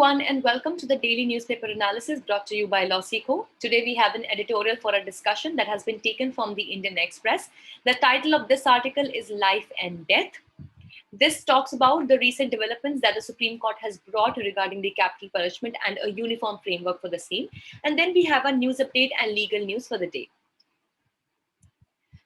everyone, and welcome to the daily newspaper analysis brought to you by LawSikho. Today we have an editorial for a discussion that has been taken from the Indian Express. The title of this article is Life and Death. This talks about the recent developments that the Supreme Court has brought regarding the capital punishment and a uniform framework for the same. And then we have a news update and legal news for the day.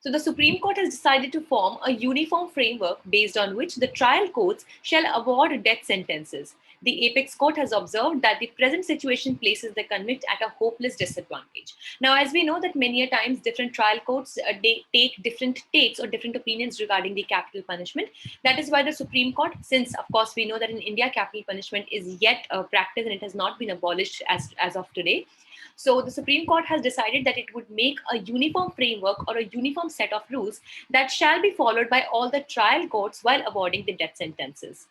So the Supreme Court has decided to form a uniform framework based on which the trial courts shall award death sentences. The apex court has observed that the present situation places the convict at a hopeless disadvantage. Now, as we know that many a times different trial courts they take different takes or different opinions regarding the capital punishment. That is why the Supreme Court, since of course we know that in India capital punishment is yet a practice and it has not been abolished as of today. So the Supreme Court has decided that it would make a uniform framework or a uniform set of rules that shall be followed by all the trial courts while awarding the death sentences.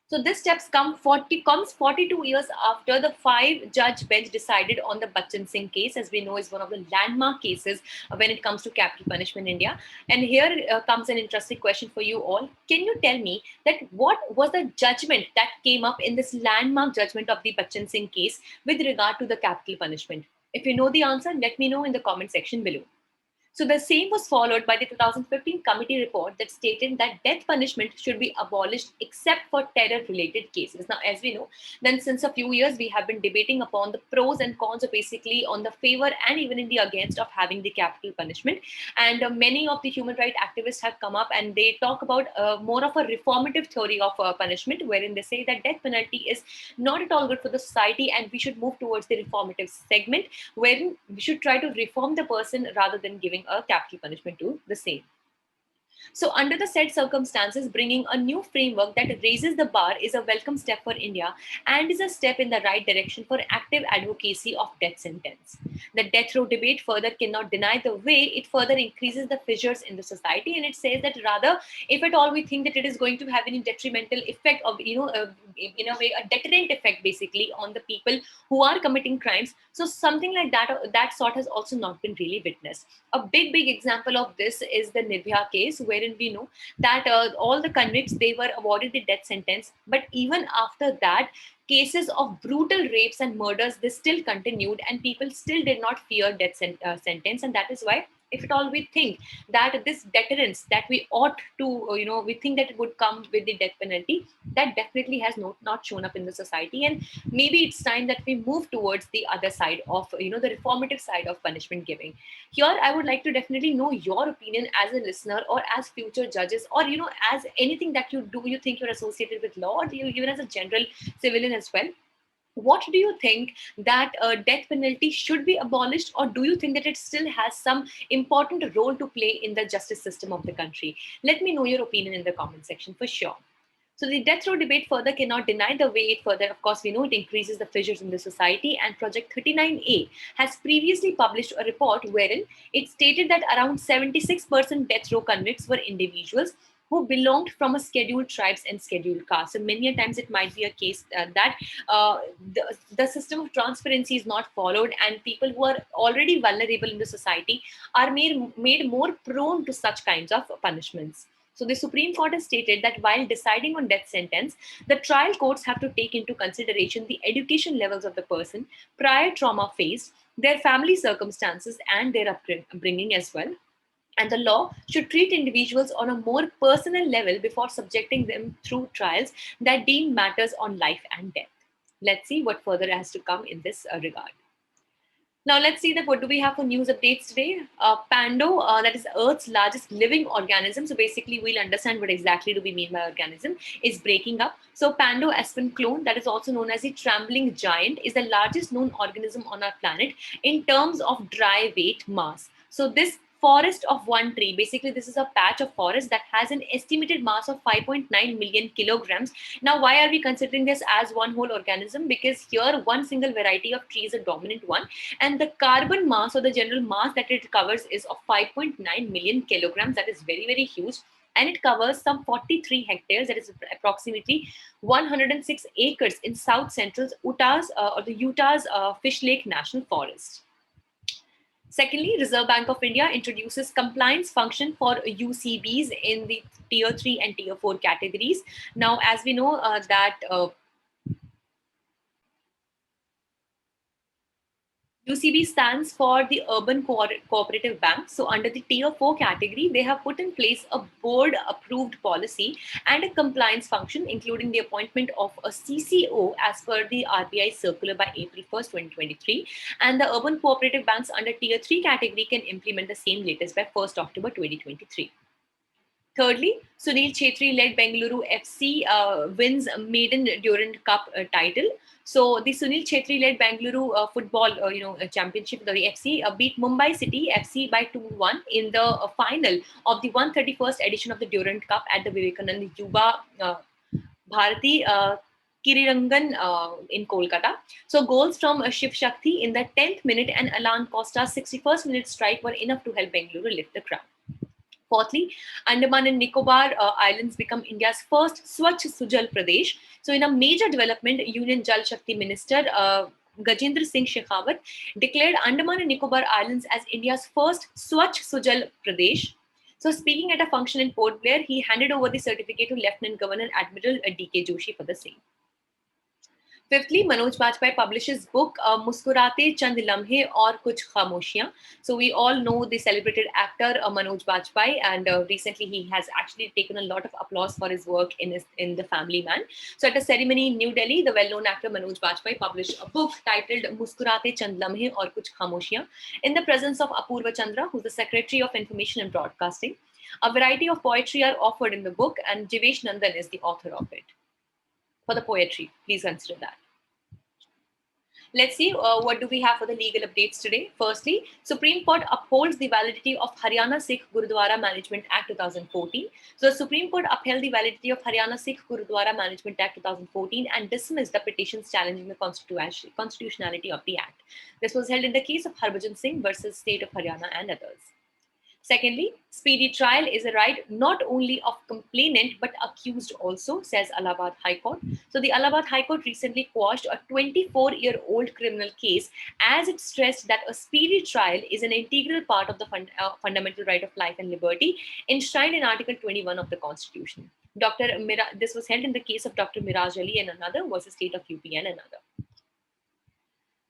So this step comes 42 years after the 5-judge bench decided on the Harbhajan Singh case, as we know is one of the landmark cases when it comes to capital punishment in India. And here comes an interesting question for you all. Can you tell me that what was the judgment that came up in this landmark judgment of the Harbhajan Singh case with regard to the capital punishment? If you know the answer, let me know in the comment section below. So the same was followed by the 2015 committee report that stated that death punishment should be abolished except for terror-related cases. Now, as we know, then since a few years, we have been debating upon the pros and cons, basically on the favor and even in the against of having the capital punishment. And many of the human rights activists have come up and they talk about more of a reformative theory of punishment, wherein they say that death penalty is not at all good for the society and we should move towards the reformative segment, wherein we should try to reform the person rather than giving a capital punishment to the same. So under the said circumstances, bringing a new framework that raises the bar is a welcome step for India and is a step in the right direction for active advocacy of death sentence. The death row debate further cannot deny the way it further increases the fissures in the society, and it says that rather, if at all we think that it is going to have any detrimental effect of, in a way, a deterrent effect basically on the people who are committing crimes. So something like that sort has also not been really witnessed. A big example of this is the Nirbhaya case, wherein we know that all the convicts, they were awarded the death sentence, but even after that, cases of brutal rapes and murders, they still continued and people still did not fear death sentence. And that is why, if at all we think that this deterrence that we ought to, we think that it would come with the death penalty, that definitely has not shown up in the society. And maybe it's time that we move towards the other side of, the reformative side of punishment giving. Here, I would like to definitely know your opinion as a listener or as future judges, or, as anything that you do, you think you're associated with law, or even as a general civilian as well. What do you think, that death penalty should be abolished, or do you think that it still has some important role to play in the justice system of the country? Let me know your opinion in the comment section for sure. So the death row debate further cannot deny the way it further, of course, we know it increases the fissures in the society, and Project 39A has previously published a report wherein it stated that around 76% death row convicts were individuals who belonged from a scheduled tribes and scheduled castes. And many a times it might be a case that the system of transparency is not followed, and people who are already vulnerable in the society are made more prone to such kinds of punishments. So the Supreme Court has stated that while deciding on death sentence, the trial courts have to take into consideration the education levels of the person, prior trauma faced, their family circumstances, and their upbringing as well. And the law should treat individuals on a more personal level before subjecting them through trials that deem matters on life and death. Let's see what further has to come in this regard. Now let's see that what do we have for news updates today. Pando, that is Earth's largest living organism. So basically we'll understand what exactly do we mean by organism, is breaking up. So Pando aspen clone, that is also known as the trembling giant, is the largest known organism on our planet in terms of dry weight mass. So this forest of one tree, basically this is a patch of forest that has an estimated mass of 5.9 million kilograms. Now why are we considering this as one whole organism? Because here one single variety of tree is a dominant one, and the carbon mass or the general mass that it covers is of 5.9 million kilograms. That is very huge, and it covers some 43 hectares, that is approximately 106 acres in South Central Utah's Fish Lake National Forest. Secondly, Reserve Bank of India introduces compliance function for UCBs in the Tier 3 and Tier 4 categories. Now, as we know that UCB stands for the Urban Cooperative Bank. So, under the Tier 4 category, they have put in place a board approved policy and a compliance function, including the appointment of a CCO as per the RBI circular by April 1st, 2023. And the Urban Cooperative Banks under Tier 3 category can implement the same latest by 1st October 2023. Thirdly, Sunil Chhetri-led Bengaluru FC wins maiden Durand Cup title. So the Sunil Chhetri-led Bengaluru football, championship, the FC beat Mumbai City FC by 2-1 in the final of the 131st edition of the Durand Cup at the Vivekananda Yuba Bharati Kirirangan in Kolkata. So goals from Shiv Shakti in the 10th minute and Alan Costa's 61st minute strike were enough to help Bengaluru lift the crown. Fourthly, Andaman and Nicobar Islands become India's first Swachh Sujal Pradesh. So, in a major development, Union Jal Shakti Minister Gajendra Singh Shekhawat declared Andaman and Nicobar Islands as India's first Swachh Sujal Pradesh. So, speaking at a function in Port Blair, he handed over the certificate to Lieutenant Governor Admiral D.K. Joshi for the same. Fifthly, Manoj Bajpayee publishes book Muskurate, Lamhe or Kuchh, Khamoshiyan. So we all know the celebrated actor Manoj Bajpayee, and recently he has actually taken a lot of applause for his work in The Family Man. So at a ceremony in New Delhi, the well-known actor Manoj Bajpayee published a book titled Muskurate, Lamhe or Kuchh, Khamoshiyan in the presence of Apurva Chandra, who's the Secretary of Information and Broadcasting. A variety of poetry are offered in the book, and Jivesh Nandan is the author of it. For the poetry, please consider that. Let's see what do we have for the legal updates today. Firstly, Supreme Court upholds the validity of Haryana Sikh Gurdwara Management Act 2014. So the Supreme Court upheld the validity of Haryana Sikh Gurdwara Management Act 2014 and dismissed the petitions challenging the constitutionality of the act. This was held in the case of Harbhajan Singh versus State of Haryana and others. Secondly, speedy trial is a right not only of complainant but accused also, says Allahabad High Court. So the Allahabad High Court recently quashed a 24-year-old criminal case as it stressed that a speedy trial is an integral part of the fundamental right of life and liberty enshrined in Article 21 of the Constitution. This was held in the case of Dr. Meraj Ali and another versus State of UP and another.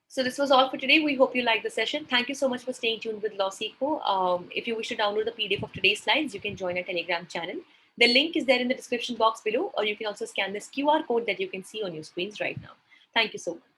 So this was all for today. We hope you liked the session. Thank you so much for staying tuned with LawSikho. If you wish to download the PDF of today's slides, you can join our Telegram channel. The link is there in the description box below, or you can also scan this QR code that you can see on your screens right now. Thank you so much.